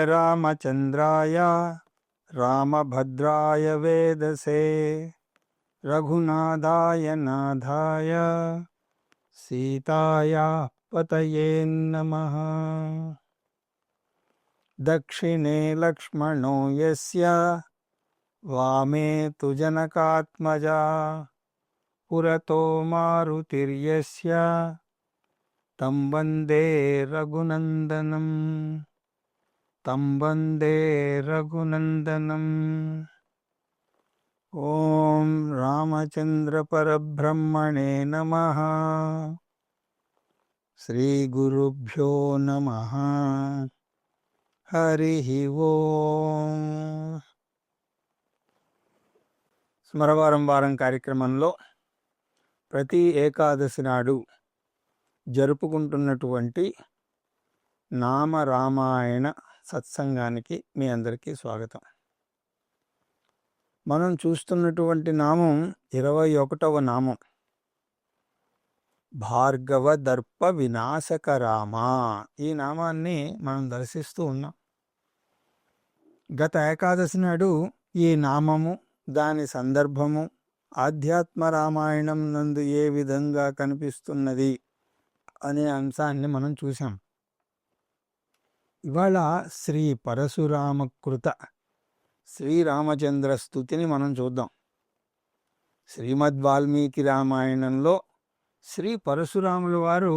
రామచంద్రాయ రామభద్రాయ వేదసే రఘునాథాయ నాథాయ సీతాయా పతయే నమః. దక్షిణే లక్ష్మణో యస్య వామే తు జనకాత్మజా పురతో మారుతిర్యస్య తం వందే రఘునందనం. ఓం రామచంద్ర పరబ్రహ్మణే నమః. శ్రీ గురుభ్యో నమః. హరి ఓం. స్మరవారం వారం కార్యక్రమంలో ప్రతి ఏకాదశి నాడు జరుపుకుంటున్నటువంటి నామరామాయణ సత్సంగానికి మీ అందరికీ స్వాగతం. మనం చూస్తున్నటువంటి నామం 21వ నామం, భార్గవ దర్ప వినాశక రామ. ఈ నామాన్ని మనం దర్శిస్తూ ఉన్నాం. గత ఏకాదశి నాడు ఈ నామము, దాని సందర్భము ఆధ్యాత్మ రామాయణం నందు ఏ విధంగా కనిపిస్తున్నది అనే అంశాన్ని మనం చూసాం. ఇవాళ శ్రీ పరశురామకృత శ్రీరామచంద్ర స్తుతిని మనం చూద్దాం. శ్రీమద్ వాల్మీకి రామాయణంలో శ్రీ పరశురాముల వారు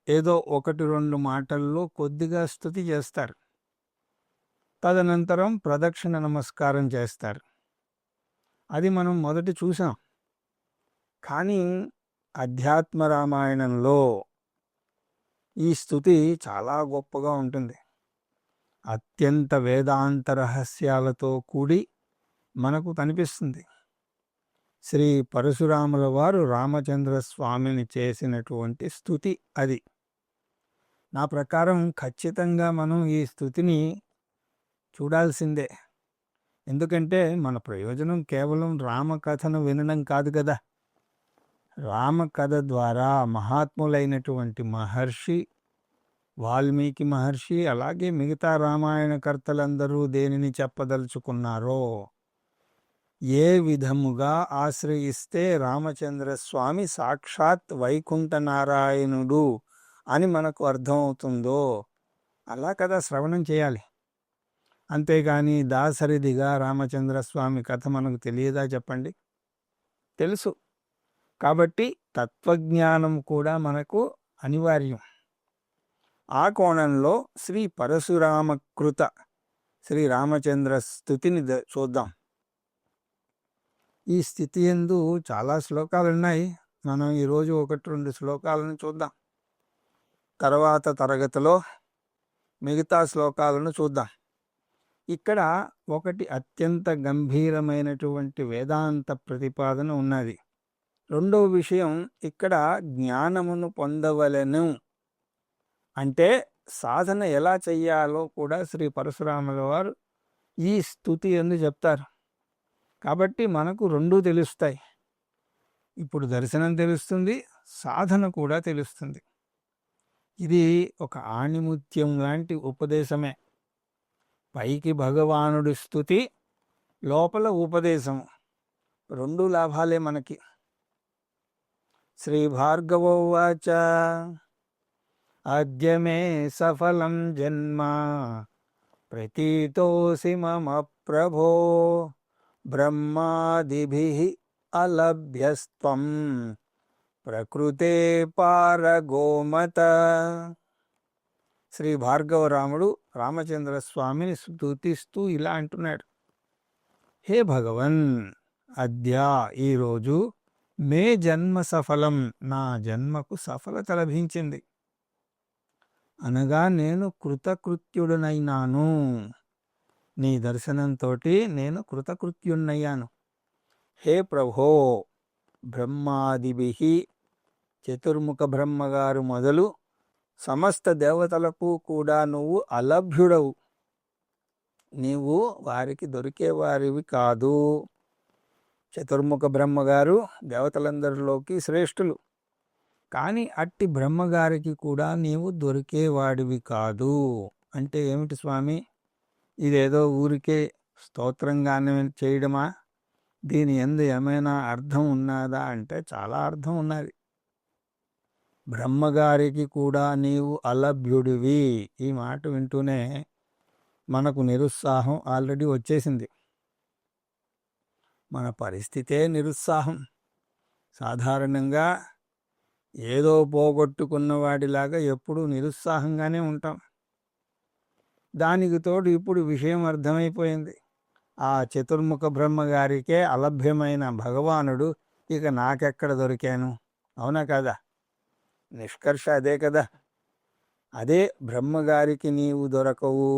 ఏదో 1-2 మాటల్లో కొద్దిగా స్తుతి చేస్తారు. తదనంతరం ప్రదక్షిణ నమస్కారం చేస్తారు. అది మనం మొదట చూసాం. కానీ అధ్యాత్మ రామాయణంలో ఈ స్తుతి చాలా గొప్పగా ఉంటుంది. అత్యంత వేదాంత రహస్యాలతో కూడి మనకు కనిపిస్తుంది. శ్రీ పరశురాముల వారు రామచంద్ర స్వామిని చేసినటువంటి స్తుతి అది. నా ప్రకారం ఖచ్చితంగా మనం ఈ స్తుతిని చూడాల్సిందే. ఎందుకంటే మన ప్రయోజనం కేవలం రామకథను వినడం కాదు కదా. రామకథ ద్వారా మహాత్ములైనటువంటి మహర్షి వాల్మీకి మహర్షి, అలాగే మిగతా రామాయణ కర్తలందరూ దేనిని చెప్పదలుచుకున్నారో, ఏ విధముగా ఆశ్రయిస్తే రామచంద్ర స్వామి సాక్షాత్ వైకుంఠ నారాయణుడు అని మనకు అర్థమవుతుందో అలా కదా శ్రవణం చేయాలి. అంతేగాని దాసరిదిగా రామచంద్ర స్వామి కథ మనకు తెలియదా చెప్పండి? తెలుసు. కాబట్టి తత్వజ్ఞానం కూడా మనకు అనివార్యం. ఆ కోణంలో శ్రీ పరశురామకృత శ్రీరామచంద్ర స్తుతిని చూద్దాం. ఈ స్థితి యందు చాలా శ్లోకాలున్నాయి. మనం ఈరోజు 1-2 శ్లోకాలను చూద్దాం. తర్వాత తరగతిలో మిగతా శ్లోకాలను చూద్దాం. ఇక్కడ ఒకటి అత్యంత గంభీరమైనటువంటి వేదాంత ప్రతిపాదన ఉన్నది. రెండవ విషయం, ఇక్కడ జ్ఞానమును పొందవలెను అంటే సాధన ఎలా చెయ్యాలో కూడా శ్రీ పరశురాముల వారు ఈ స్తుతి యందు చెప్తారు. కాబట్టి మనకు రెండూ తెలుస్తాయి. ఇప్పుడు దర్శనం తెలుస్తుంది, సాధన కూడా తెలుస్తుంది. ఇది ఒక ఆణిముత్యం లాంటి ఉపదేశమే. పైకి భగవానుడి స్తుతి, లోపల ఉపదేశము, రెండు లాభాలే మనకి. శ్రీ భార్గవోవాచ అద్య మే సఫలం జన్మ ప్రతీతోసి మమ ప్రభో బ్రహ్మాదిభిః అలభ్యస్త్వం ప్రకృతే పారగోమత. శ్రీ భార్గవరాముడు రామచంద్ర స్వామిని స్తుతిస్తూ ఇలా అంటున్నాడు. హే భగవన్, అద్య ఈరోజు మే జన్మ సఫలం, నా జన్మకు సఫలత లభించింది. అనగా నేను కృతకృత్యుడనైనాను. నీ దర్శనంతో నేను కృతకృత్యున్నయ్యాను. హే ప్రభో, బ్రహ్మాదిభిః, చతుర్ముఖ బ్రహ్మగారు మొదలు సమస్త దేవతలకు కూడా నువ్వు అలభ్యుడవు. నీవు వారికి దొరికేవారివి కాదు. చతుర్ముఖ బ్రహ్మగారు దేవతలందరిలోకి శ్రేష్ఠులు. కానీ అట్టి బ్రహ్మగారికి కూడా నీవు దొరికేవాడివి కాదు అంటే ఏమిటి స్వామి? ఇదేదో ఊరికే స్తోత్రంగానే చేయడమా? దీని యందు ఏమైనా అర్థం ఉన్నదా అంటే చాలా అర్థం ఉన్నది. బ్రహ్మగారికి కూడా నీవు అలభ్యుడివి. ఈ మాట వింటూనే మనకు నిరుత్సాహం ఆల్రెడీ వచ్చేసింది. మన పరిస్థితే నిరుత్సాహం. సాధారణంగా ఏదో పోగొట్టుకున్న వాడిలాగా ఎప్పుడూ నిరుత్సాహంగానే ఉంటాం. దానికి తోడు ఇప్పుడు విషయం అర్థమైపోయింది. ఆ చతుర్ముఖ బ్రహ్మగారికే అలభ్యమైన భగవానుడు ఇక నాకెక్కడ దొరికాను? అవునా కదా? నిష్కర్ష అదే కదా. అదే బ్రహ్మగారికి నీవు దొరకవు,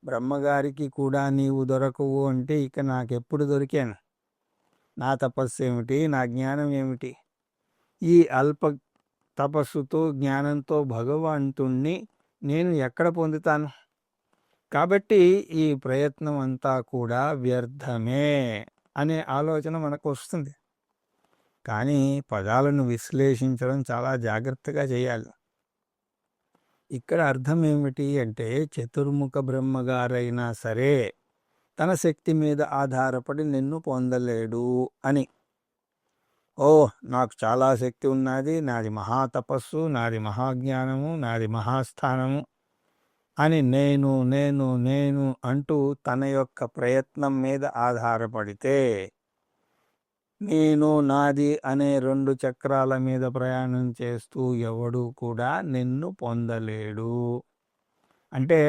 బ్రహ్మగారికి కూడా నీవు దొరకవు అంటే ఇక నాకెప్పుడు దొరికాను? నా తపస్సు ఏమిటి? నా జ్ఞానం ఏమిటి? ఈ అల్ప తపస్సుతో జ్ఞానంతో భగవంతుణ్ణి నేను ఎక్కడ పొందుతాను? కాబట్టి ఈ ప్రయత్నం అంతా కూడా వ్యర్థమే అనే ఆలోచన మనకు వస్తుంది. కానీ పదాలను విశ్లేషించడం చాలా జాగ్రత్తగా చేయాలి. ఇక్కడ అర్థం ఏమిటి అంటే చతుర్ముఖ బ్రహ్మగారైనా సరే తన శక్తి మీద ఆధారపడి నిన్ను పొందలేడు అని. ఓ, నాకు చాలా శక్తి ఉన్నది, నాది మహాతపస్సు, నాది మహాజ్ఞానము, నాది మహాస్థానము అని నేను నేను నేను అంటూ తన యొక్క ప్రయత్నం మీద ఆధారపడితే నేను నాది అనే 2 చక్రాల మీద ప్రయాణం చేస్తూ ఎవడు కూడా నిన్ను పొందలేడు. అంటే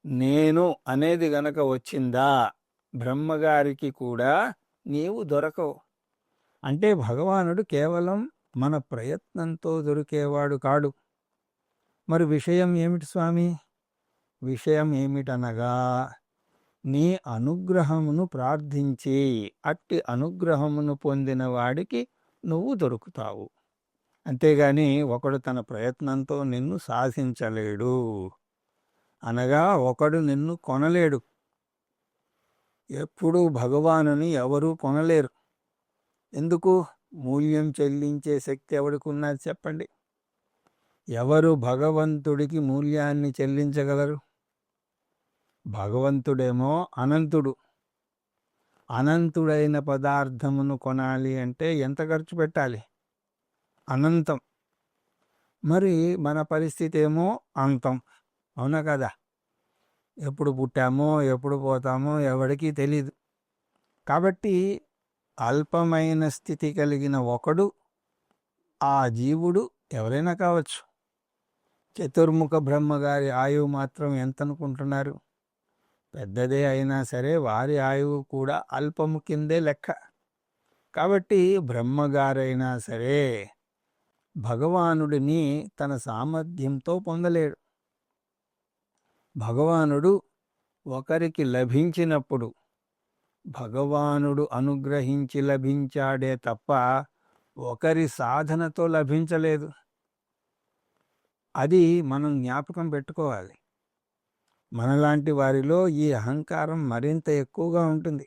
నేను అనేది గనక వచ్చిందా బ్రహ్మగారికి కూడా నీవు దొరకవు. అంటే భగవానుడు కేవలం మన ప్రయత్నంతో దొరికేవాడు కాడు. మరి విషయం ఏమిటి స్వామి? విషయం ఏమిటనగా నీ అనుగ్రహమును ప్రార్థించి అట్టి అనుగ్రహమును పొందిన వాడికి నువ్వు దొరుకుతావు. అంతేగాని ఒకడు తన ప్రయత్నంతో నిన్ను సాధించలేడు. అనగా ఒకడు నిన్ను కొనలేడు. ఎప్పుడూ భగవానుని ఎవరూ కొనలేరు. ఎందుకు? మూల్యం చెల్లించే శక్తి ఎవడికి ఉన్నది చెప్పండి? ఎవరు భగవంతుడికి మూల్యాన్ని చెల్లించగలరు? భగవంతుడేమో అనంతుడు. అనంతుడైన పదార్థమును కొనాలి అంటే ఎంత ఖర్చు పెట్టాలి? అనంతం. మరి మన పరిస్థితి ఏమో అంతం. అవునా కదా? ఎప్పుడు పుట్టామో ఎప్పుడు పోతామో ఎవరికీ తెలీదు. కాబట్టి అల్పమైన స్థితి కలిగిన ఒకడు ఆ జీవుడు ఎవరైనా కావచ్చు. చతుర్ముఖ బ్రహ్మగారి ఆయువు మాత్రం ఎంత అనుకుంటున్నారు? పెద్దదే అయినా సరే వారి ఆయువు కూడా అల్పము కిందే లెక్క. కాబట్టి బ్రహ్మగారైనా సరే భగవానుడిని తన సామర్థ్యంతో పొందలేడు. భగవానుడు ఒకరికి లభించినప్పుడు భగవానుడు అనుగ్రహించి లభించాడే తప్ప ఒకరి సాధనతో లభించలేదు. అది మనం జ్ఞాపకం పెట్టుకోవాలి. మనలాంటి వారిలో ఈ అహంకారం మరింత ఎక్కువగా ఉంటుంది.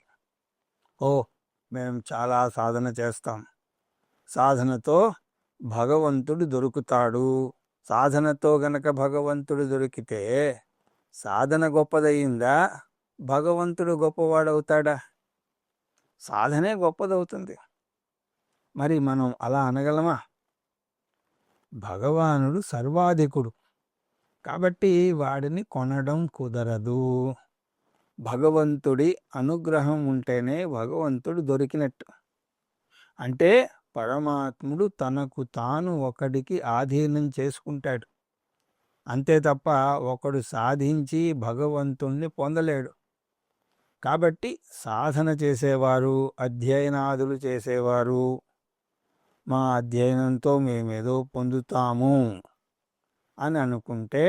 ఓ, మేము చాలా సాధన చేస్తాం, సాధనతో భగవంతుడు దొరుకుతాడు. సాధనతో గనక భగవంతుడు దొరికితే సాధన గొప్పదయ్యిందా? భగవంతుడు గొప్పవాడవుతాడా? సాధనే గొప్పదవుతుంది. మరి మనం అలా అనగలమా? భగవానుడు సర్వాధికుడు కాబట్టి వాడిని కొనడం కుదరదు. భగవంతుడి అనుగ్రహం ఉంటేనే భగవంతుడు దొరికినట్టు. అంటే పరమాత్ముడు తనకు తాను ఒకడికి ఆధీనం చేసుకుంటాడు. అంతే తప్ప ఒకడు సాధించి భగవంతుణ్ణి పొందలేడు. కాబట్టి సాధన చేసేవారు, అధ్యయనాదులు చేసేవారు మా అధ్యయనంతో మేమేదో పొందుతాము అని అనుకుంటే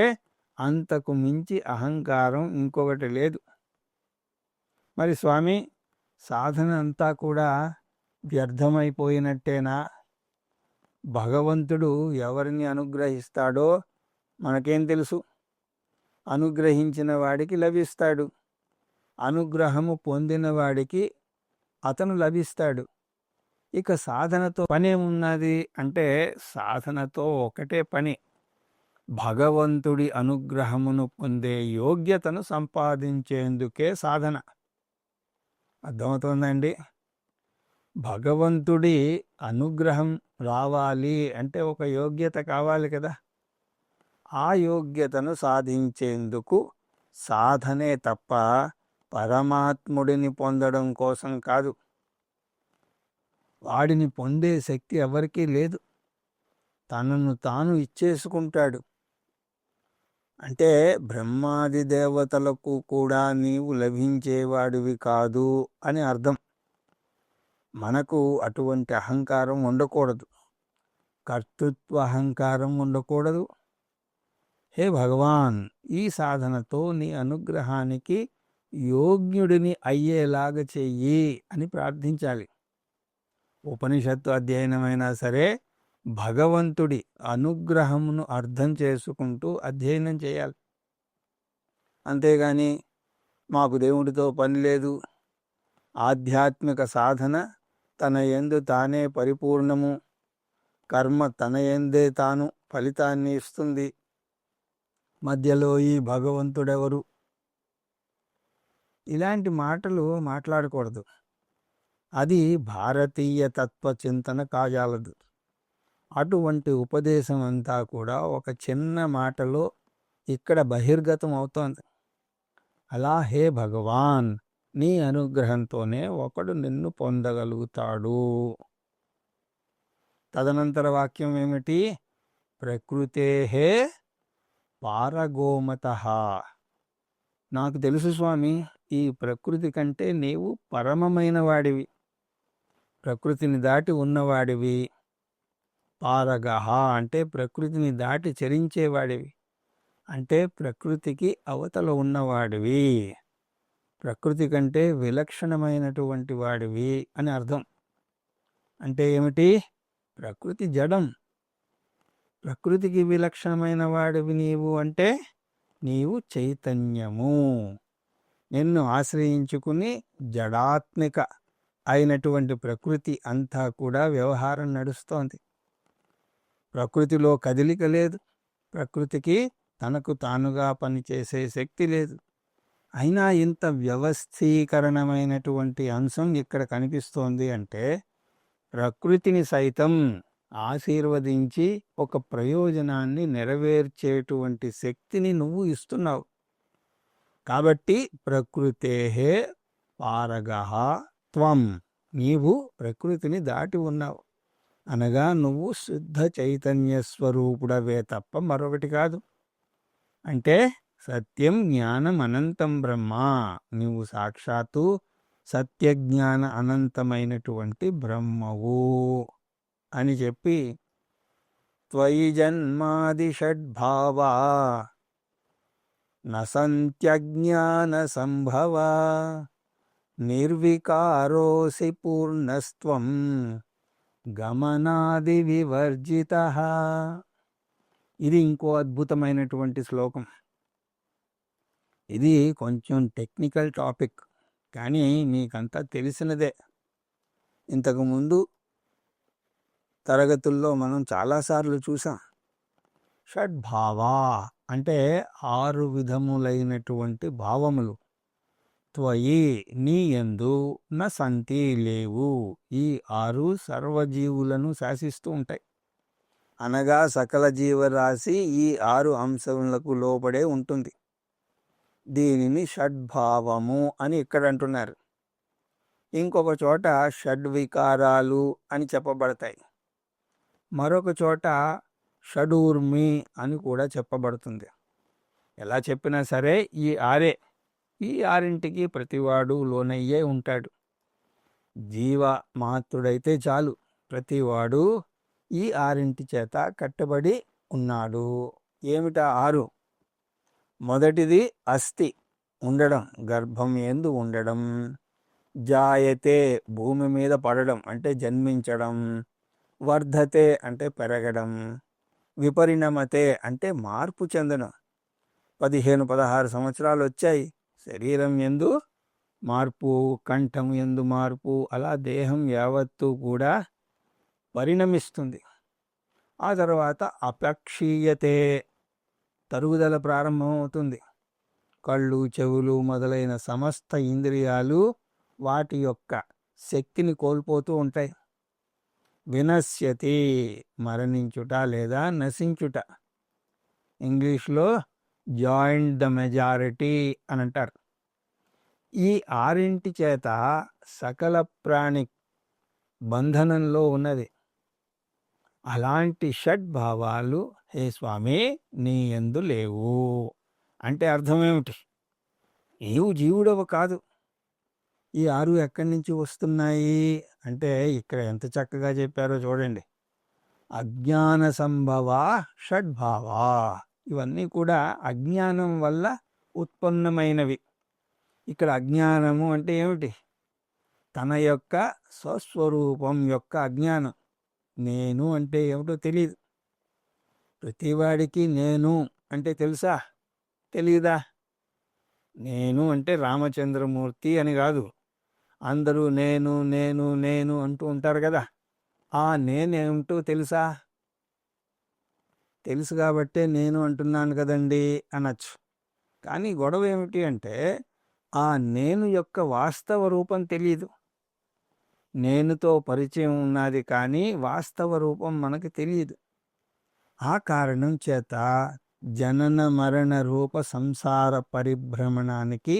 అంతకు మించి అహంకారం ఇంకొకటి లేదు. మరి స్వామి, సాధన అంతా కూడా వ్యర్థమైపోయినట్టేనా? భగవంతుడు ఎవరిని అనుగ్రహిస్తాడో మనకేం తెలుసు? అనుగ్రహించిన వాడికి లభిస్తాడు. అనుగ్రహము పొందిన వాడికి అతను లభిస్తాడు. ఇక సాధనతో పనేమున్నది అంటే సాధనతో ఒకటే పని, భగవంతుడి అనుగ్రహమును పొందే యోగ్యతను సంపాదించేందుకే సాధన. అర్థమవుతోందండి? భగవంతుడి అనుగ్రహం రావాలి అంటే ఒక యోగ్యత కావాలి కదా. ఆ యోగ్యతను సాధించేందుకు సాధనే తప్ప పరమాత్ముడిని పొందడం కోసం కాదు. వాడిని పొందే శక్తి ఎవరికీ లేదు. తనను తాను ఇచ్చేసుకుంటాడు. అంటే బ్రహ్మాది దేవతలకు కూడా నీవు లభించేవాడివి కాదు అని అర్థం. మనకు అటువంటి అహంకారం ఉండకూడదు. కర్తృత్వ అహంకారం ఉండకూడదు. హే భగవాన్, ఈ సాధనతో నీ అనుగ్రహానికి యోగ్యుడిని అయ్యేలాగా చెయ్యి అని ప్రార్థించాలి. ఉపనిషత్తు అధ్యయనమైనా సరే భగవంతుడి అనుగ్రహమును అర్థం చేసుకుంటూ అధ్యయనం చేయాలి. అంతేగాని మాకు దేవుడితో పని లేదు, ఆధ్యాత్మిక సాధన తన యందు తానే పరిపూర్ణము, కర్మ తన యందే తాను ఫలితాన్ని ఇస్తుంది, మధ్యలో ఈ భగవంతుడెవరు, ఇలాంటి మాటలు మాట్లాడకూడదు. అది భారతీయ తత్వచింతన కాజాలదు. అటువంటి ఉపదేశం అంతా కూడా ఒక చిన్న మాటలో ఇక్కడ బహిర్గతం అవుతోంది. అలా హే భగవాన్, నీ అనుగ్రహంతోనే ఒకడు నిన్ను పొందగలుగుతాడు. తదనంతర వాక్యం ఏమిటి? ప్రకృతేహే పారగోమతః. నాకు తెలుసు స్వామి, ఈ ప్రకృతి కంటే నీవు పరమమైన వాడివి, ప్రకృతిని దాటి ఉన్నవాడివి. పారగః అంటే ప్రకృతిని దాటి చరించేవాడివి, అంటే ప్రకృతికి అవతల ఉన్నవాడివి, ప్రకృతి కంటే విలక్షణమైనటువంటి వాడివి అని అర్థం. అంటే ఏమిటి? ప్రకృతి జడం, ప్రకృతికి విలక్షణమైన వాడివి నీవు అంటే నీవు చైతన్యము. నిన్ను ఆశ్రయించుకుని జడాత్మిక అయినటువంటి ప్రకృతి అంతా కూడా వ్యవహారం నడుస్తోంది. ప్రకృతిలో కదలిక లేదు, ప్రకృతికి తనకు తానుగా పనిచేసే శక్తి లేదు. అయినా ఇంత వ్యవస్థీకరణమైనటువంటి అంశం ఇక్కడ కనిపిస్తోంది అంటే ప్రకృతిని సైతం ఆశీర్వదించి ఒక ప్రయోజనాన్ని నెరవేర్చేటువంటి శక్తిని నువ్వు ఇస్తున్నావు. కాబట్టి ప్రకృతేహే పారగః త్వం, నీవు ప్రకృతిని దాటి ఉన్నావు, అనగా నువ్వు శుద్ధ చైతన్య స్వరూపుడవే తప్ప మరొకటి కాదు. అంటే సత్యం జ్ఞానం అనంతం బ్రహ్మ, నువ్వు సాక్షాత్తు సత్యజ్ఞాన అనంతమైనటువంటి బ్రహ్మవు అని చెప్పి త్వయి జన్మాది షడ్భావా నసంత్యజ్ఞాన సంభవ నిర్వికారోసి పూర్ణస్త్వం గమనాది వివర్జితః. ఇది ఇంకో అద్భుతమైనటువంటి శ్లోకం. ఇది కొంచెం టెక్నికల్ టాపిక్, కానీ మీకంతా తెలిసినదే. ఇంతకుముందు తరగతుల్లో మనం చాలాసార్లు చూసాం. షడ్భావా అంటే 6 విధములైనటువంటి భావములు. త్వయి నీ యందు, న సంతి లేవు. ఈ 6 సర్వజీవులను శాసిస్తూ ఉంటాయి. అనగా సకల జీవరాశి ఈ 6 అంశములకు లోబడే ఉంటుంది. దీనిని షడ్భావము అని ఇక్కడ అంటున్నారు. ఇంకొక చోట షడ్వికారాలు అని చెప్పబడతాయి. మరొక చోట షడూర్మి అని కూడా చెప్పబడుతుంది. ఎలా చెప్పినా సరే ఈ 6 ఈ 6ంటికి ప్రతివాడు లోనయ్యే ఉంటాడు. జీవ మాత్రుడైతే చాలు, ప్రతివాడు ఈ 6ంటి చేత కట్టబడి ఉన్నాడు. ఏమిటా 6? మొదటిది అస్థి, ఉండడం, గర్భం యందు ఉండడం. జాయతే భూమి మీద పడడం అంటే జన్మించడం. వర్ధతే అంటే పెరగడం. విపరిణమతే అంటే మార్పు చెందడం. 15-16 సంవత్సరాలు వచ్చాయి, శరీరం యందు మార్పు, కంఠం యందు మార్పు, అలా దేహం యావత్తు కూడా పరిణమిస్తుంది. ఆ తర్వాత అపక్షీయతే తరుగుదల ప్రారంభమవుతుంది. కళ్ళు, చెవులు మొదలైన సమస్త ఇంద్రియాలు వాటి యొక్క శక్తిని కోల్పోతూ ఉంటాయి. వినశ్యతి మరణించుట లేదా నశించుట. ఇంగ్లీష్లో జాయిన్ ద మెజారిటీ అని అంటారు. ఈ ఆరింటి చేత సకల ప్రాణి బంధనంలో ఉన్నది. అలాంటి షడ్భావాలు హే స్వామి నీ యందు లేవు అంటే అర్థమేమిటి? నీవు జీవుడవు కాదు. ఈ ఆరు ఎక్కడి నుంచి వస్తున్నాయి అంటే ఇక్కడ ఎంత చక్కగా చెప్పారో చూడండి. అజ్ఞాన సంభవ షడ్భావా. ఇవన్నీ కూడా అజ్ఞానం వల్ల ఉత్పన్నమైనవి. ఇక్కడ అజ్ఞానము అంటే ఏమిటి? తన యొక్క స్వస్వరూపం యొక్క అజ్ఞానం. నేను అంటే ఏమిటో తెలియదు. ప్రతివాడికి నేను అంటే తెలుసా? తెలియదా? నేను అంటే రామచంద్రమూర్తి అని కాదు. అందరూ నేను నేను నేను అంటూ ఉంటారు కదా. ఆ నేనేమిటో తెలుసా? తెలుసు కాబట్టే నేను అంటున్నాను కదండి అనొచ్చు. కానీ గొడవ ఏమిటి అంటే ఆ నేను యొక్క వాస్తవ రూపం తెలియదు. నేనుతో పరిచయం ఉన్నది కానీ వాస్తవ రూపం మనకు తెలియదు. ఆ కారణం చేత జనన మరణ రూప సంసార పరిభ్రమణానికి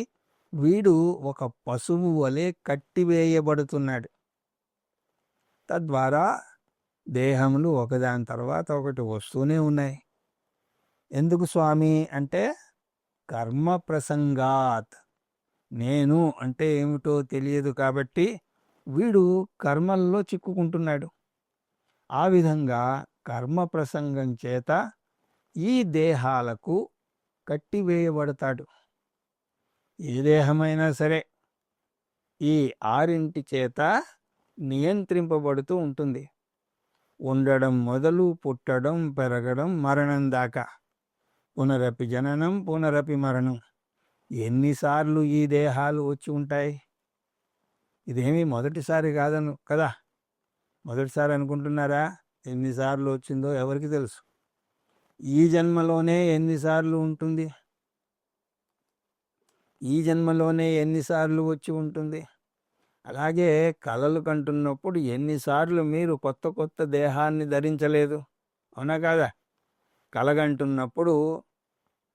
వీడు ఒక పశువు వలె కట్టివేయబడుతున్నాడు. తద్వారా దేహములు ఒకదాని తర్వాత ఒకటి వస్తూనే ఉన్నాయి. ఎందుకు స్వామి అంటే కర్మ ప్రసంగాత్. నేను అంటే ఏమిటో తెలియదు కాబట్టి వీడు కర్మల్లో చిక్కుకుంటున్నాడు. ఆ విధంగా కర్మ ప్రసంగం చేత ఈ దేహాలకు కట్టివేయబడతాడు. ఏ దేహమైనా సరే ఈ ఆరింటి చేత నియంత్రింపబడుతూ ఉంటుంది. ఉండడం మొదలు పుట్టడం, పెరగడం, మరణం దాకా. పునరపి జననం పునరపి మరణం. ఎన్నిసార్లు ఈ దేహాలు వచ్చి ఉంటాయి? ఇదేమీ మొదటిసారి కాదను కదా. మొదటిసారి అనుకుంటున్నారా? ఎన్నిసార్లు వచ్చిందో ఎవరికి తెలుసు. ఈ జన్మలోనే ఎన్నిసార్లు ఉంటుంది? ఈ జన్మలోనే ఎన్నిసార్లు వచ్చి ఉంటుంది? అలాగే కలలు కంటున్నప్పుడు ఎన్నిసార్లు మీరు కొత్త కొత్త దేహాన్ని ధరించలేదు? అవునా కాదా? కలగంటున్నప్పుడు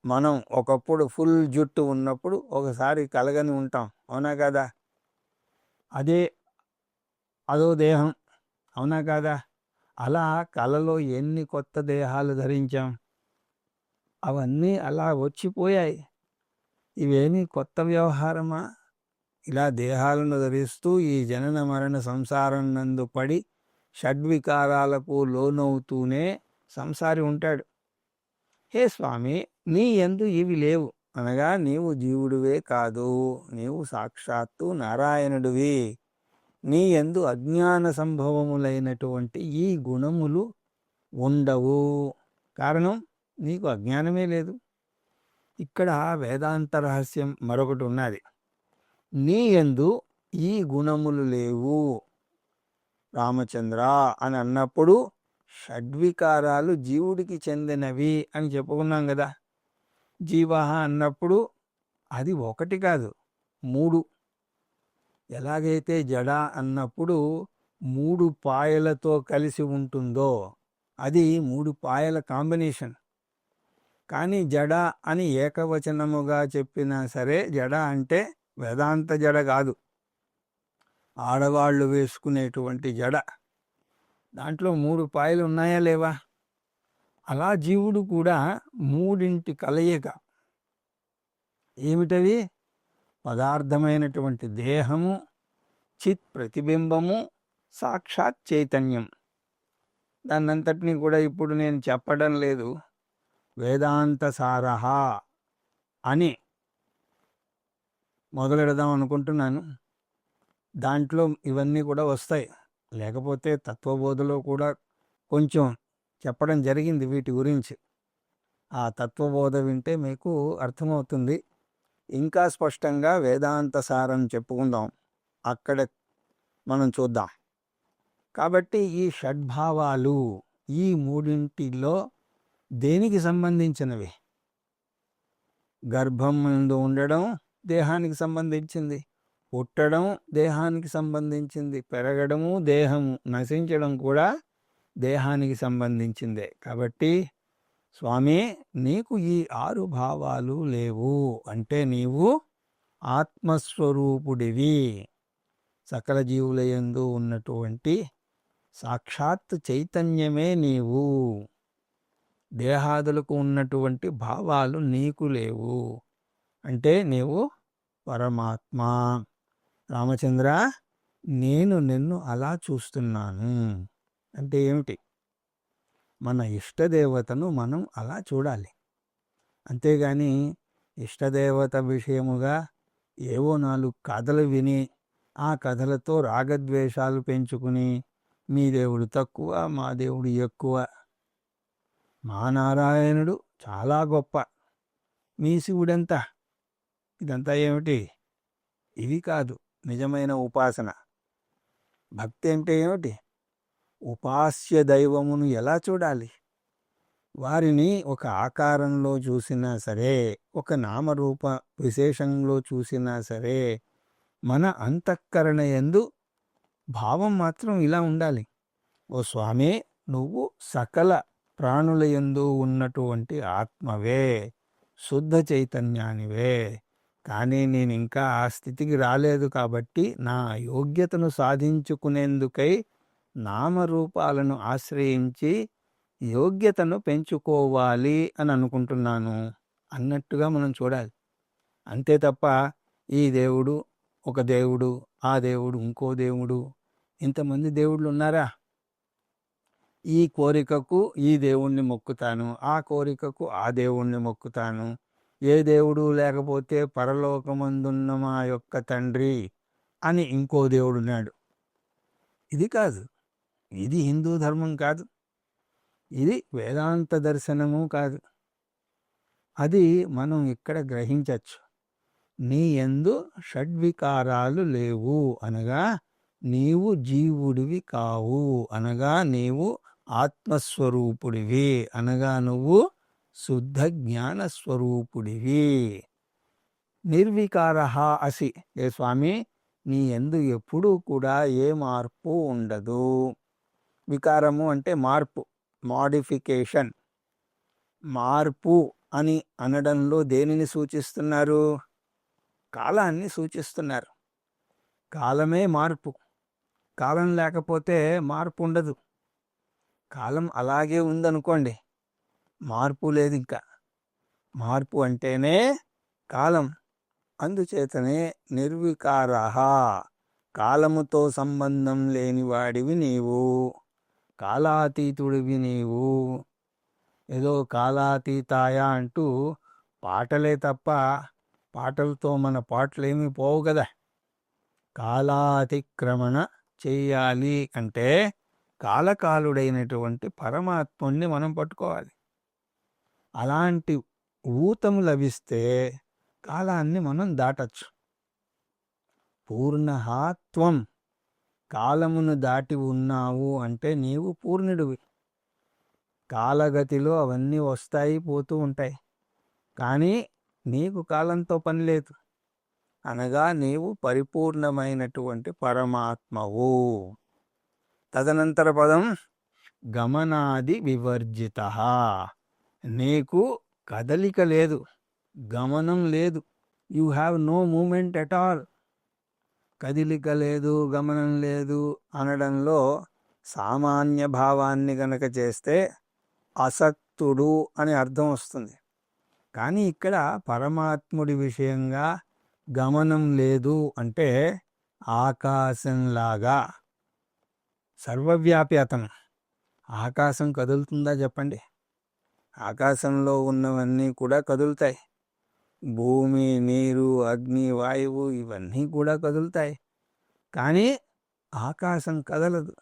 మనం ఒకప్పుడు ఫుల్ జుట్టు ఉన్నప్పుడు ఒకసారి కలగని ఉంటాం. అవునా కాదా? అదో దేహం. అవునా కాదా? అలా కలలో ఎన్ని కొత్త దేహాలు ధరించాం. అవన్నీ అలా వచ్చిపోయాయి. ఇవేమీ కొత్త వ్యవహారమా? ఇలా దేహాలను ధరిస్తూ ఈ జనన మరణ సంసారం నందు పడి షడ్వికారాలకు లోనవుతూనే సంసారి ఉంటాడు. హే స్వామి నీ యందు ఇవి లేవు అనగా నీవు జీవుడివే కాదు, నీవు సాక్షాత్తు నారాయణుడివి. నీ యందు అజ్ఞాన సంభవములైనటువంటి ఈ గుణములు ఉండవు. కారణం నీకు అజ్ఞానమే లేదు. ఇక్కడ వేదాంత రహస్యం మరొకటి ఉన్నది. నీ యందు ఈ గుణములు లేవు రామచంద్ర అని అన్నప్పుడు షడ్వికారాలు జీవుడికి చెందినవి అని చెప్పుకున్నాం కదా. జీవ అన్నప్పుడు అది ఒకటి కాదు, 3. ఎలాగైతే జడ అన్నప్పుడు 3 పాయలతో కలిసి ఉంటుందో అది 3 పాయల కాంబినేషన్. కానీ జడ అని ఏకవచనముగా చెప్పినా సరే జడ అంటే వేదాంత జడ కాదు, ఆడవాళ్ళు వేసుకునేటువంటి జడ. దాంట్లో 3 పాయలు ఉన్నాయా లేవా? అలా జీవుడు కూడా 3 కలయిక. ఏమిటవి? పదార్థమైనటువంటి దేహము, చిత్ ప్రతిబింబము, సాక్షాత్ చైతన్యం. దాన్నంతటినీ కూడా ఇప్పుడు నేను చెప్పడం లేదు. వేదాంత సారహ అని మొదలెడదాం అనుకుంటున్నాను. దాంట్లో ఇవన్నీ కూడా వస్తాయి. లేకపోతే తత్వబోధలో కూడా కొంచెం చెప్పడం జరిగింది వీటి గురించి. ఆ తత్వబోధ వింటే మీకు అర్థమవుతుంది. ఇంకా స్పష్టంగా వేదాంత సారం చెప్పుకుందాం, అక్కడ మనం చూద్దాం. కాబట్టి ఈ షడ్భావాలు ఈ 3 దేనికి సంబంధించినవి? గర్భం ముందు ఉండడం దేహానికి సంబంధించింది, పుట్టడం దేహానికి సంబంధించింది, పెరగడము దేహము, నశించడం కూడా దేహానికి సంబంధించిందే. కాబట్టి స్వామి, నీకు ఈ 6 భావాలు లేవు అంటే నీవు ఆత్మస్వరూపుడివి. సకల జీవుల యందు ఉన్నటువంటి సాక్షాత్ చైతన్యమే నీవు. దేహాదులకు ఉన్నటువంటి భావాలు నీకు లేవు అంటే నీవు పరమాత్మ. రామచంద్ర, నేను నిన్ను అలా చూస్తున్నాను అంటే ఏమిటి? మన ఇష్టదేవతను మనం అలా చూడాలి. అంతేగాని ఇష్టదేవత విషయముగా ఏవో 4 కథలు విని ఆ కథలతో రాగద్వేషాలు పెంచుకుని మీ దేవుడు తక్కువ, మా దేవుడు ఎక్కువ, మా నారాయణుడు చాలా గొప్ప, మీ శివుడెంత, ఇదంతా ఏమిటి? ఇది కాదు నిజమైన ఉపాసన. భక్తి అంటే ఏమిటి? ఉపాస్య దైవమును ఎలా చూడాలి? వారిని ఒక ఆకారంలో చూసినా సరే, ఒక నామరూప విశేషంలో చూసినా సరే, మన అంతఃకరణ యందు భావం మాత్రం ఇలా ఉండాలి. ఓ స్వామి, నువ్వు సకల ప్రాణుల యందు ఉన్నటువంటి ఆత్మవే, శుద్ధ చైతన్యానివే. కానీ నేను ఇంకా ఆ స్థితికి రాలేదు కాబట్టి నా యోగ్యతను సాధించుకునేందుకై నామరూపాలను ఆశ్రయించి యోగ్యతను పెంచుకోవాలి అని అనుకుంటున్నాను అన్నట్టుగా మనం చూడాలి. అంతే తప్ప ఈ దేవుడు ఒక దేవుడు, ఆ దేవుడు ఇంకో దేవుడు, ఇంతమంది దేవుళ్ళు ఉన్నారా? ఈ కోరికకు ఈ దేవుణ్ణి మొక్కుతాను, ఆ కోరికకు ఆ దేవుణ్ణి మొక్కుతాను, ఏ దేవుడు లేకపోతే పరలోకమందున్న మా యొక్క తండ్రి అని ఇంకో దేవుడున్నాడు. ఇది కాదు, ఇది హిందూ ధర్మం కాదు, ఇది వేదాంత దర్శనము కాదు. అది మనం ఇక్కడ గ్రహించవచ్చు. నీ యందు షడ్వికారాలు లేవు అనగా నీవు జీవుడివి కావు, అనగా నీవు ఆత్మస్వరూపుడివి, అనగా నువ్వు శుద్ధ జ్ఞాన స్వరూపుడివి. నిర్వికార అసి, ఏ స్వామి, నీ యందు ఎప్పుడూ కూడా ఏ మార్పు ఉండదు. వికారము అంటే మార్పు, మాడిఫికేషన్. మార్పు అని అనడంలో దేనిని సూచిస్తున్నారు? కాలాన్ని సూచిస్తున్నారు. కాలమే మార్పు. కాలం లేకపోతే మార్పు ఉండదు. కాలం అలాగే ఉందనుకోండి, మార్పు లేదు. ఇంకా మార్పు అంటేనే కాలం. అందుచేతనే నిర్వికారః, కాలముతో సంబంధం లేనివాడివి నీవు, కాలాతీతుడివి నీవు. ఏదో కాలాతీతాయ అంటూ పాటలే తప్ప పాటలతో మన పాటలేమీ పోవు కదా. కాలాతిక్రమణ చెయ్యాలి అంటే కాలకాలుడైనటువంటి పరమాత్ముణ్ణి మనం పట్టుకోవాలి. అలాంటి ఊతము లభిస్తే కాలాన్ని మనం దాటచ్చు. పూర్ణహాత్వం, కాలమును దాటి ఉన్నావు అంటే నీవు పూర్ణుడివి. కాలగతిలో అవన్నీ వస్తాయి పోతూ ఉంటాయి, కానీ నీకు కాలంతో పని లేదు, అనగా నీవు పరిపూర్ణమైనటువంటి పరమాత్మవు. తదనంతర పదం గమనాది వివర్జిత. నీకు కదలిక లేదు, గమనం లేదు. You have no movement at all. కదిలిక లేదు, గమనం లేదు అనడంలో సామాన్య భావాన్ని గనక చేస్తే అసక్తుడు అని అర్థం వస్తుంది. కానీ ఇక్కడ పరమాత్ముడి విషయంగా గమనం లేదు అంటే ఆకాశంలాగా సర్వవ్యాపి అతను. ఆకాశం కదులుతుందా చెప్పండి? ఆకాశంలో ఉన్నవన్నీ కూడా కదులుతాయి. భూమి, నీరు, అగ్ని, వాయువు ఇవన్నీ కూడా కదులుతాయి, కానీ ఆకాశం కదలదు.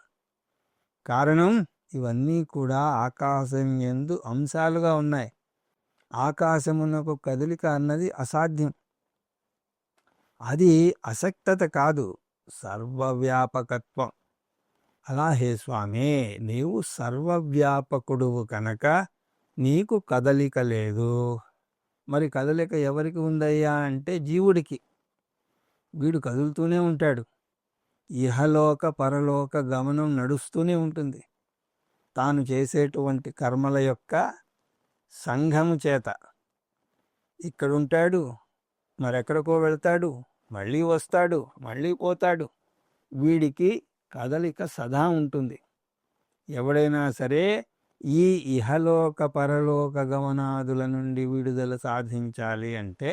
కారణం, ఇవన్నీ కూడా ఆకాశం యందు అంశాలుగా ఉన్నాయి. ఆకాశమునకు కదలిక అన్నది అసాధ్యం. అది అసక్తత కాదు, సర్వవ్యాపకత్వం. అలా హే స్వామి, నీవు సర్వవ్యాపకుడువు కనుక నీకు కదలిక లేదు. మరి కదలిక ఎవరికి ఉందయ్యా అంటే జీవుడికి. వీడు కదులుతూనే ఉంటాడు. ఇహలోక పరలోక గమనం నడుస్తూనే ఉంటుంది. తాను చేసేటువంటి కర్మల యొక్క సంఘము చేత ఇక్కడుంటాడు, మరెక్కడికో వెళ్తాడు, మళ్ళీ వస్తాడు, మళ్ళీ పోతాడు. వీడికి కదలిక సదా ఉంటుంది. ఎవడైనా సరే ఈ ఇహలోక పరలోక గమనాదుల నుండి విడుదల సాధించాలి అంటే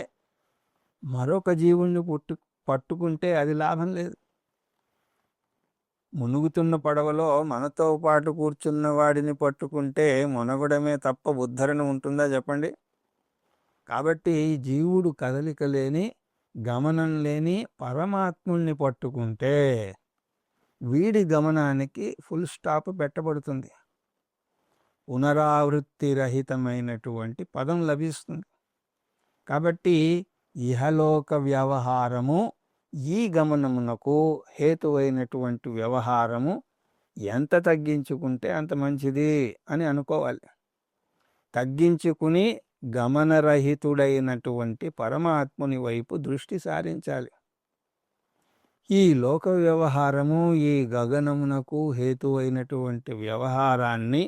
మరొక జీవుణ్ణి పట్టుకుంటే అది లాభం లేదు. మునుగుతున్న పడవలో మనతో పాటు కూర్చున్న వాడిని పట్టుకుంటే మునగడమే తప్ప ఉద్ధరణ ఉంటుందా చెప్పండి? కాబట్టి జీవుడు కదలిక లేని, గమనం లేని పరమాత్ముల్ని పట్టుకుంటే వీడి గమనానికి ఫుల్ స్టాప్ పెట్టబడుతుంది. పునరావృత్తి రహితమైనటువంటి పదం లభిస్తుంది. కాబట్టి ఇహలోక వ్యవహారము, ఈ గమనమునకు హేతువైనటువంటి వ్యవహారము ఎంత తగ్గించుకుంటే అంత మంచిది అని అనుకోవాలి. తగ్గించుకుని గమనరహితుడైనటువంటి పరమాత్ముని వైపు దృష్టి సారించాలి. ఈ లోక వ్యవహారము, ఈ గగనమునకు హేతువైనటువంటి వ్యవహారాన్ని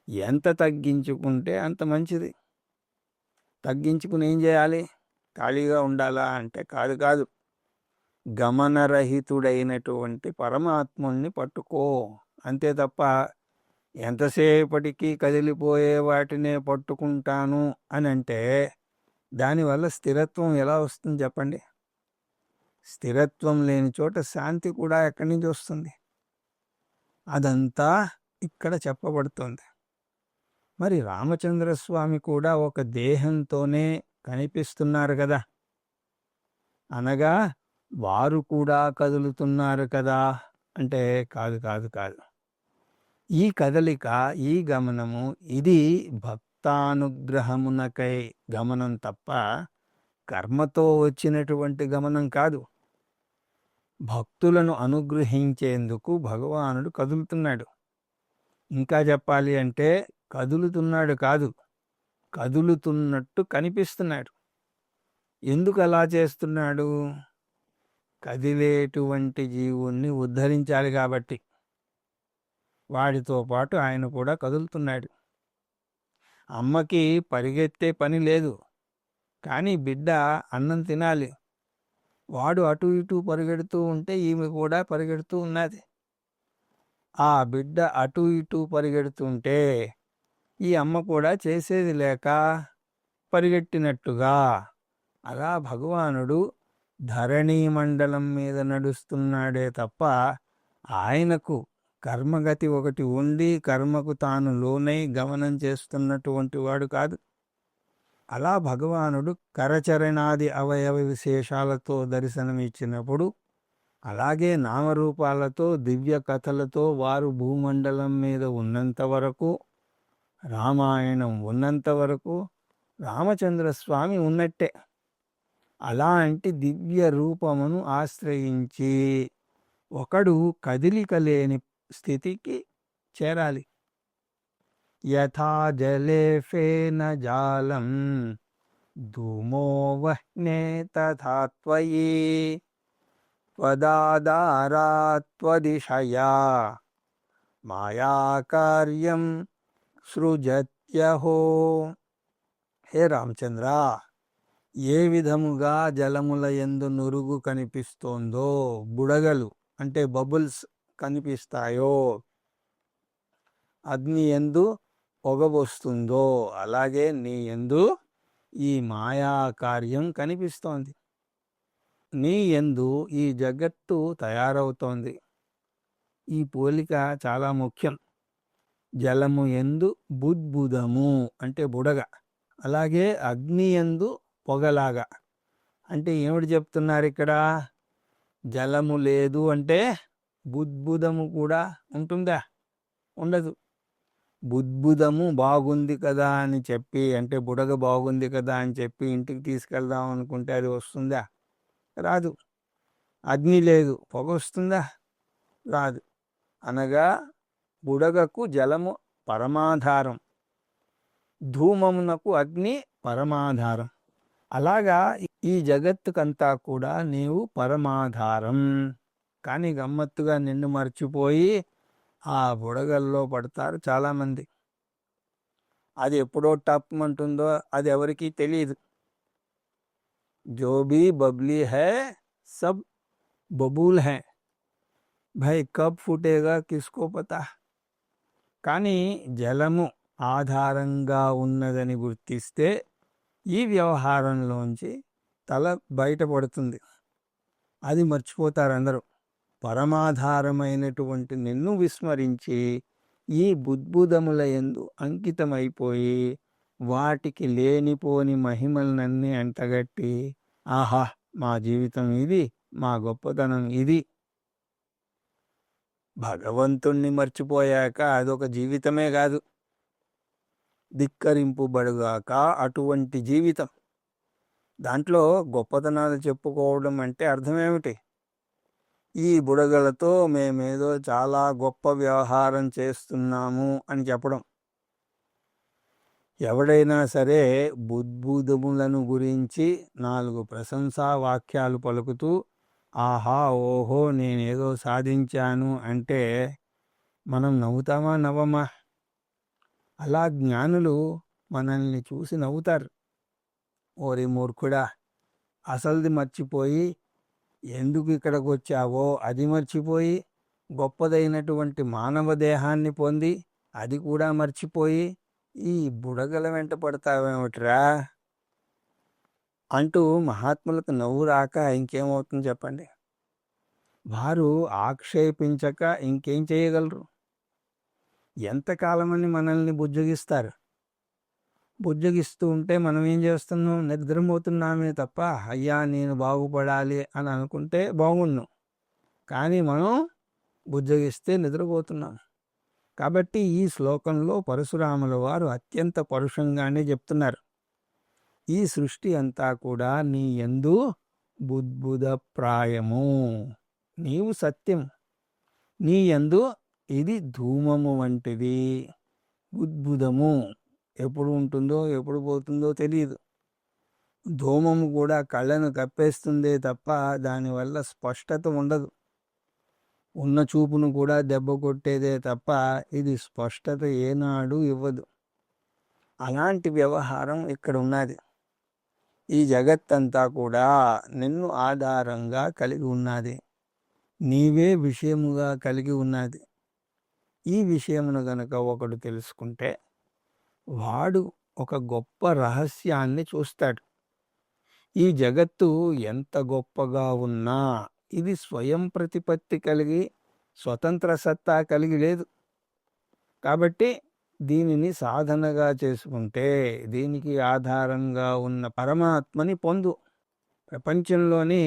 ఎంత తగ్గించుకుంటే అంత మంచిది. తగ్గించుకుని ఏం చేయాలి? ఖాళీగా ఉండాలా అంటే కాదు. గమనరహితుడైనటువంటి పరమాత్ముని పట్టుకో, అంతే తప్ప ఎంతసేపటికి కదిలిపోయే వాటినే పట్టుకుంటాను అని అంటే దానివల్ల స్థిరత్వం ఎలా వస్తుంది చెప్పండి? స్థిరత్వం లేని చోట శాంతి కూడా ఎక్కడి నుంచి వస్తుంది? అదంతా ఇక్కడ చెప్పబడుతుంది. మరి రామచంద్రస్వామి కూడా ఒక దేహంతోనే కనిపిస్తున్నారు కదా, అనగా వారు కూడా కదులుతున్నారు కదా అంటే కాదు. ఈ కదలిక, ఈ గమనము ఇది భక్తానుగ్రహమునకై గమనం తప్ప కర్మతో వచ్చినటువంటి గమనం కాదు. భక్తులను అనుగ్రహించేందుకు భగవానుడు కదులుతున్నాడు. ఇంకా చెప్పాలి అంటే కదులుతున్నాడు కాదు, కదులుతున్నట్టు కనిపిస్తున్నాడు. ఎందుకు అలా చేస్తున్నాడు? కదిలేటువంటి జీవుణ్ణి ఉద్ధరించాలి కాబట్టి. వాడితో పాటు ఆయన కూడా కదులుతున్నాడు. అమ్మకి పరిగెత్తే పని లేదు, కానీ బిడ్డ అన్నం తినాలి. వాడు అటు ఇటు పరిగెడుతూ ఉంటే ఈమె కూడా పరిగెడుతూ ఉన్నది. ఆ బిడ్డ అటు ఇటు పరిగెడుతుంటే ఈ అమ్మ కూడా చేసేది లేక పరిగెట్టినట్టుగా అలా భగవానుడు ధరణీ మండలం మీద నడుస్తున్నాడే తప్ప ఆయనకు కర్మగతి ఒకటి ఉండి కర్మకు తాను లోనై గమనం చేస్తున్నటువంటి వాడు కాదు. అలా భగవానుడు కరచరణాది అవయవ విశేషాలతో దర్శనమిచ్చినప్పుడు, అలాగే నామరూపాలతో దివ్య కథలతో వారు భూమండలం మీద ఉన్నంత వరకు, రామాయణం ఉన్నంత వరకు రామచంద్రస్వామి ఉన్నట్టే. అలాంటి దివ్య రూపమును ఆశ్రయించి ఒకడు కదిలిక లేని స్థితికి చేరాలి. యథా జలే ఫేన జాలం ధూమో వహ్నే తథా త్వయి త్వదాధారాత్వదిశయా మాయాకార్యం సృజత్యహో. హే రామచంద్ర, ఏ విధముగా జలముల యందు నురుగు కనిపిస్తోందో, బుడగలు అంటే బబుల్స్ కనిపిస్తాయో, అగ్ని యందు పొగ వస్తుందో, అలాగే నీ యందు ఈ మాయా కార్యం కనిపిస్తోంది. నీ యందు ఈ జగత్తు తయారవుతోంది. ఈ పోలిక చాలా ముఖ్యం. జలము యందు బుద్బుదము అంటే బుడగ, అలాగే అగ్ని యందు పొగలాగా. అంటే ఏమిటి చెప్తున్నారు ఇక్కడ? జలము లేదు అంటే బుద్బుదము కూడా ఉంటుందా? ఉండదు. బుద్బుదము బాగుంది కదా అని చెప్పి, అంటే బుడగ బాగుంది కదా అని చెప్పి ఇంటికి తీసుకెళ్దాం అనుకుంటే అది వస్తుందా? రాదు. అగ్ని లేదు, పొగ వస్తుందా? రాదు. అనగా బుడగకు జలము పరమాధారం, ధూమమునకు అగ్ని పరమాధారం. అలాగా ఈ జగత్తుకంతా కూడా నీవు పరమాధారం. కానీ గమ్మత్తుగా నిన్ను మర్చిపోయి ఆ బుడగల్లో పడతారు చాలామంది. అది ఎప్పుడో టప్మంటుందో అది ఎవరికీ తెలియదు. జో భీ బబ్లీ హై సబ్ బబూల్ హై, భయ్ కబ్ ఫుటేగా కిస్కో పతా. కానీ జలము ఆధారంగా ఉన్నదని గుర్తిస్తే ఈ వ్యవహారంలోంచి తల బయటపడుతుంది. అది మర్చిపోతారు అందరూ. పరమాధారమైనటువంటి నిన్ను విస్మరించి ఈ బుద్బుదముల యందు అంకితమైపోయి వాటికి లేనిపోని మహిమలనన్నీ అంటగట్టి, ఆహా మా జీవితం ఇది, మా గొప్పతనం ఇది. భగవంతుణ్ణి మర్చిపోయాక అదొక జీవితమే కాదు, ధిక్కరింపుబడుగాక అటువంటి జీవితం. దాంట్లో గొప్పతనాలు చెప్పుకోవడం అంటే అర్థమేమిటి? ఈ బుడగలతో మేమేదో చాలా గొప్ప వ్యవహారం చేస్తున్నాము అని చెప్పడం. ఎవడైనా సరే బుద్బుదములను గురించి 4 ప్రశంసా వాక్యాలు పలుకుతూ ఆహా ఓహో నేనేదో సాధించాను అంటే మనం నవ్వుతామా నవ్వమా? అలా జ్ఞానులు మనల్ని చూసి నవ్వుతారు. ఓరి మూర్ఖుడా, అసలుది మర్చిపోయి ఎందుకు ఇక్కడికి వచ్చావో అది మర్చిపోయి, గొప్పదైనటువంటి మానవ దేహాన్ని పొంది అది కూడా మర్చిపోయి ఈ బుడగల వెంట పడతావేమిట్రా అంటూ మహాత్ములకు నవ్వు రాక ఇంకేమవుతుంది చెప్పండి? వారు ఆక్షేపించక ఇంకేం చేయగలరు? ఎంతకాలమని మనల్ని బుజ్జగిస్తారు? బుజ్జగిస్తూ ఉంటే మనం ఏం చేస్తున్నాం? నిద్రపోతున్నామే తప్ప అయ్యా నేను బాగుపడాలి అని అనుకుంటే బాగున్నాం. కానీ మనం బుజ్జగిస్తే నిద్రపోతున్నాం. కాబట్టి ఈ శ్లోకంలో పరశురాముల వారు అత్యంత పరుషంగానే చెప్తున్నారు. ఈ సృష్టి అంతా కూడా నీ యందు బుద్బుదప్రాయము. నీవు సత్యం. నీ యందు ఇది ధూమము వంటిది. బుద్బుదము ఎప్పుడు ఉంటుందో ఎప్పుడు పోతుందో తెలియదు. ధూమము కూడా కళ్ళను కప్పేస్తుందే తప్ప దానివల్ల స్పష్టత ఉండదు. ఉన్న చూపును కూడా దెబ్బ కొట్టేదే తప్ప ఇది స్పష్టత ఏనాడు ఇవ్వదు. అలాంటి వ్యవహారం ఇక్కడ ఉన్నది. ఈ జగత్తంతా కూడా నిన్ను ఆధారంగా కలిగి ఉన్నది. నీవే విషయముగా కలిగి ఉన్నది. ఈ విషయమును గనక ఒకడు తెలుసుకుంటే వాడు ఒక గొప్ప రహస్యాన్ని చూస్తాడు. ఈ జగత్తు ఎంత గొప్పగా ఉన్నా ఇది స్వయం ప్రతిపత్తి కలిగి స్వతంత్ర సత్తా కలిగి లేదు. కాబట్టి దీనిని సాధనగా చేసుకుంటే దీనికి ఆధారంగా ఉన్న పరమాత్మని పొందు. ప్రపంచంలోని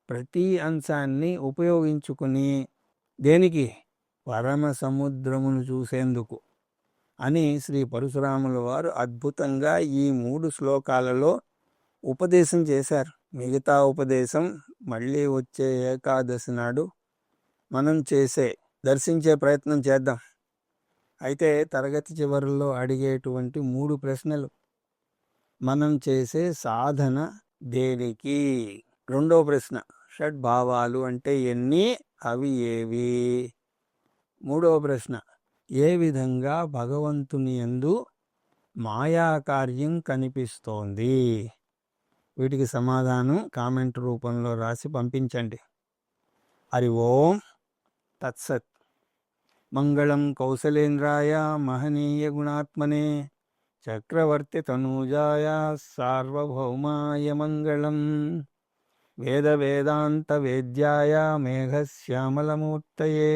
ప్రతి అంశాన్ని ఉపయోగించుకుని దేనికి? పరమ సముద్రమును చూసేందుకు అని శ్రీ పరశురాముల వారు అద్భుతంగా ఈ 3 శ్లోకాలలో ఉపదేశం చేశారు. మిగతా ఉపదేశం మళ్ళీ వచ్చే ఏకాదశి నాడు మనం దర్శించే ప్రయత్నం చేద్దాం. అయితే తరగతి చివరిలో అడిగేటువంటి 3 ప్రశ్నలు: మనం చేసే సాధన దేనికి? రెండో ప్రశ్న, షడ్భావాలు అంటే ఎన్ని, అవి ఏవి? మూడవ ప్రశ్న, ఏ విధంగా భగవంతుని యందు మాయాకార్యం కనిపిస్తోంది? వీటికి సమాధానం కామెంట్ రూపంలో రాసి పంపించండి. హరి ఓం తత్సత్. మంగళం కౌసలేంద్రాయ మహనీయ గుణాత్మనే చక్రవర్తి తనూజాయ సార్వభౌమాయ మంగళం. వేద వేదాంత వేద్యాయ మేఘశ్యామలమూర్తయే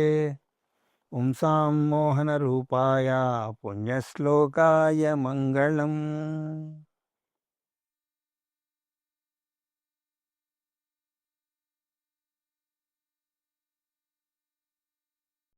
పుంసాం మోహన రూపాయ పుణ్యశ్లోకాయ మంగళం.